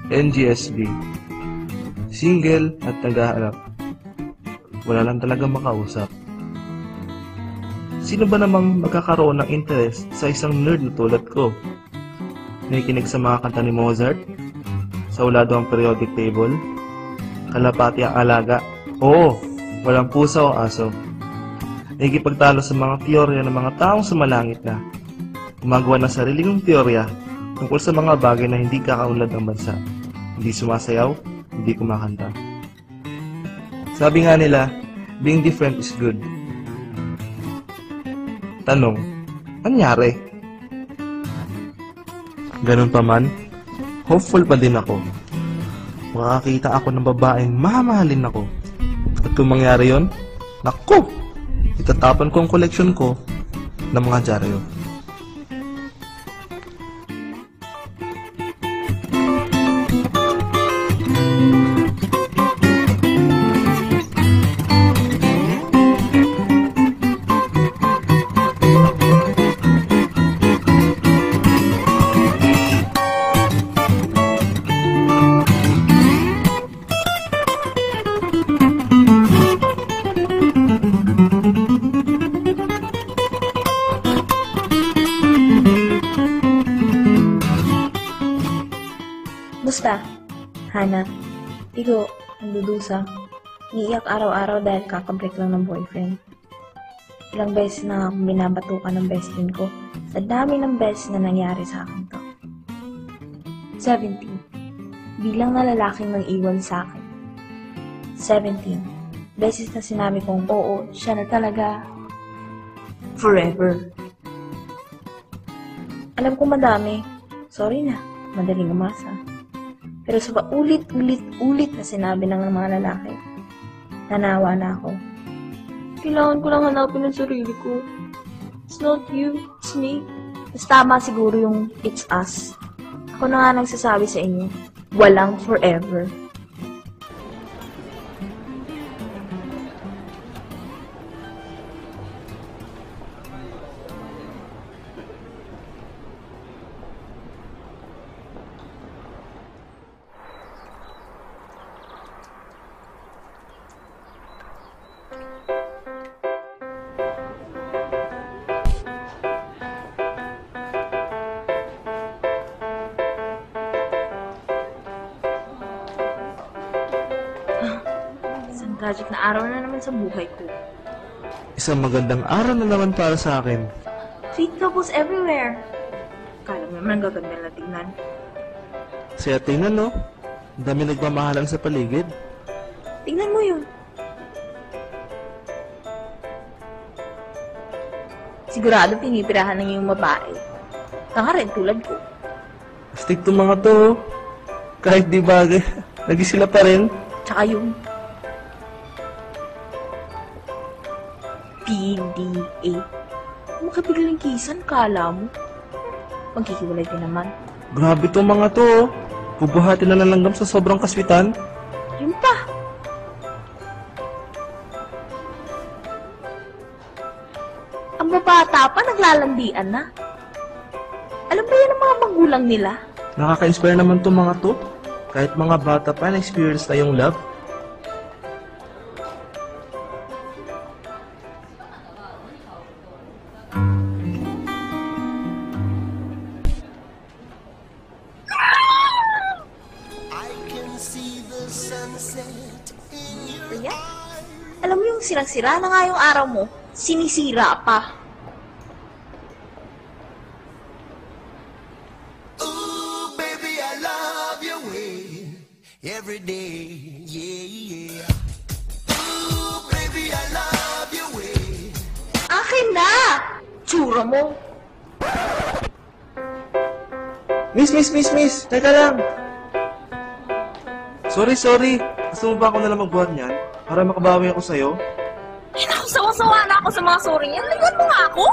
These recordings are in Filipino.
NGSB. Single at naghahanap. Wala lang talaga makausap. Sino ba namang magkakaroon ng interest sa isang nerd na tulad ko? Nakikinig sa mga kanta ni Mozart? Sa ulado ang periodic table? Kalapati ang alaga? Oo, walang pusa o aso. Nakikipagtalo sa mga teorya ng mga taong sumalangit na. Gumagawa ng sariling teorya tungkol sa mga bagay na hindi kakaunlad ng bansa. Hindi sumasayaw, hindi kumakanta. Sabi nga nila, being different is good. Tanong, anyari? Ganun pa man, hopeful pa din ako. Makakita ako ng babaeng mamahalin ako. At kung mangyari yon, naku! Itatapon ko ang koleksyon ko ng mga dyaryo. Musta? Hana, Tigo, nagdudusa. Iiyak araw-araw dahil kakabreak lang ng boyfriend. Ilang beses na akong binabatukan ng best friend ko sa dami ng beses na nangyari sa akin to. 17. Bilang na lalaking nag-iwan sa akin. 17. Beses na sinabi kong oo, siya na talaga. Forever. Alam ko madami. Sorry na, madaling umasa. Pero sa paulit-ulit na sinabi ng mga lalaki, nanawa na ako. Kailangan ko lang hanapin ang sarili ko. It's not you, it's me. Mas tama siguro yung it's us. Ako na nga nagsasabi sa inyo, walang forever. Tragic na araw na naman sa buhay ko. Isang magandang araw na naman para sa akin. Sweet couples everywhere. Kala mo naman gaganda na tingnan. Saya tingnan, no? Ang dami nagmamahalan sa paligid. Tingnan mo yun. Sigurado pinipirahan ng iyong babae. Tanga rin tulad ko. Astig to mga to. Kahit di bagay, lagi sila pa rin. Tsaka yung PDA. Makapigil ng kisan, kala mo. Magkikiwalay din naman. Grabe to mga to. Bubuhati na nalanggam sa sobrang kaswitan. Yun pa. Ang babata pa, naglalandian na. Alam ba yan ang mga magulang nila? Nakaka-inspire naman to mga to. Kahit mga bata pa, na-experience na yung love. Kaya, alam mo yung sirang-sira na nga yung araw mo, sinisira pa. Ooh, baby, I love your way every day, yeah, yeah. Ooh, baby, I love your way. Akin na! Tsura mo! Miss! Teka lang! Sorry. Gusto mo ba ako nalang magbuhat niyan? Para makabawi ako sa'yo? Eh, naku, sawa-sawa na ako sa mga sorry yan. Ligan mo nga ako!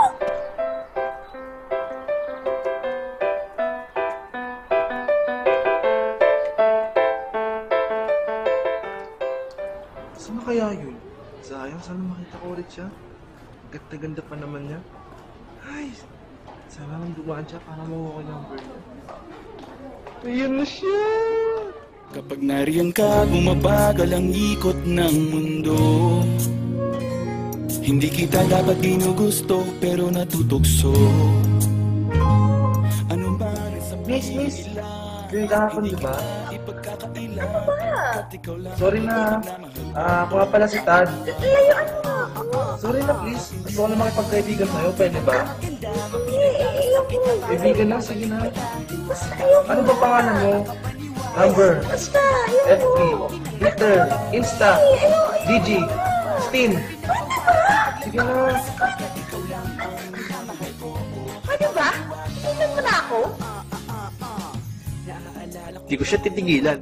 Saan kaya yun? Sayang, sana makita ko ulit siya. Ganda-ganda pa naman niya. Ay, sana lang dumaan siya para makuha ko yung number niya. Ayan na siya! Kapag nariyan ka, bumabagal ang ikot ng mundo. Hindi kita dapat ginugusto, pero natutokso. Ano ba nasa Miss, clean kahapon, di ba? Sorry na. Ako nga pala si Tad. Layuan mo ako. Sorry na, please. Gusto ko na makipagkaibigan sa'yo. Pwede ba? Ayoko. Kaibigan na, sige na. Basta ayoko. Ano ba pangalan mo? Number, Basta FB, ayoko. Twitter, Insta, DG, Steam. Sige na. Ano ba? Tingnan mo na ako? Hindi ko siya titigilan.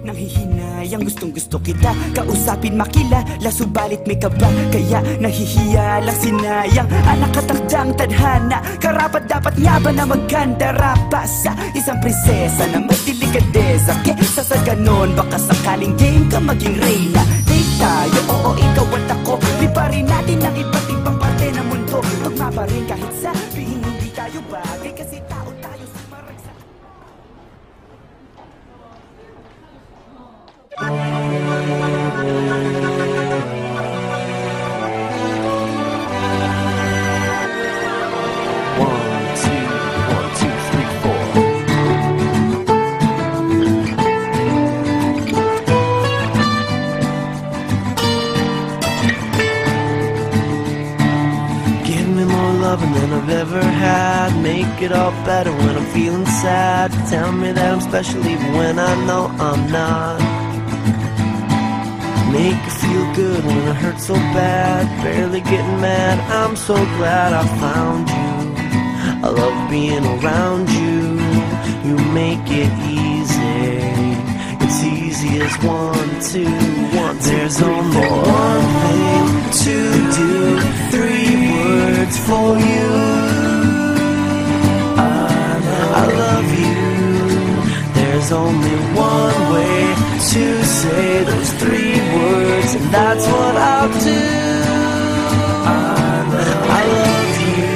Nanghihinayang gustong gusto kita kausapin makilala, subalit may kaba, kaya nahihiya lang sinayang anak katakdang tadhana. Karapat dapat nga ba na maganda rapa sa isang prinsesa na may delikadeza? Kesa sa ganon baka sakaling game ka maging reyna. Date tayo, oo ikaw at ako, liparin natin ang iba't ibang parte ng mundo. Tugma pa rin kahit sabihin hindi tayo bagay, kasi tao tayo sa maragsa. Than I've ever had. Make it all better when I'm feeling sad. Tell me that I'm special even when I know I'm not. Make it feel good when it hurts so bad. Barely getting mad, I'm so glad I found you. I love being around you. You make it easy. It's easy as 1, 2, 1, 2. There's only one thing to do. 3 words for you. I love you. There's only one way to say those 3 words, and that's what I'll do. I love you.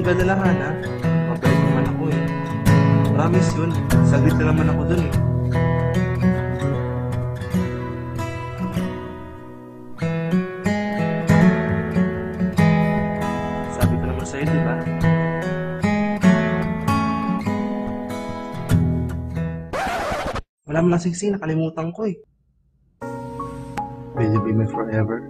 Magdala Hana, mabait naman ako eh. Promise yun, saglit na naman ako dun eh. Sabi ko naman sa'yo, di ba? Wala mo lang siksi, nakalimutan ko eh. Will you be my forever?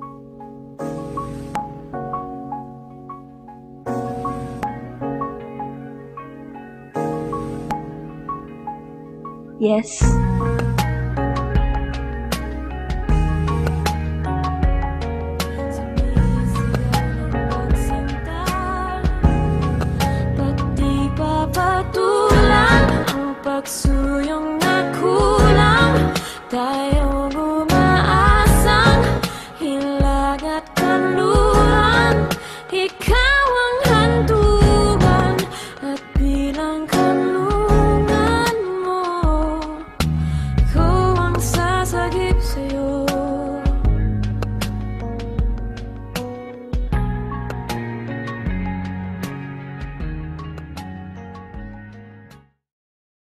Yes. Ba't di papatulan ang pagsuyong na kulang? Tayo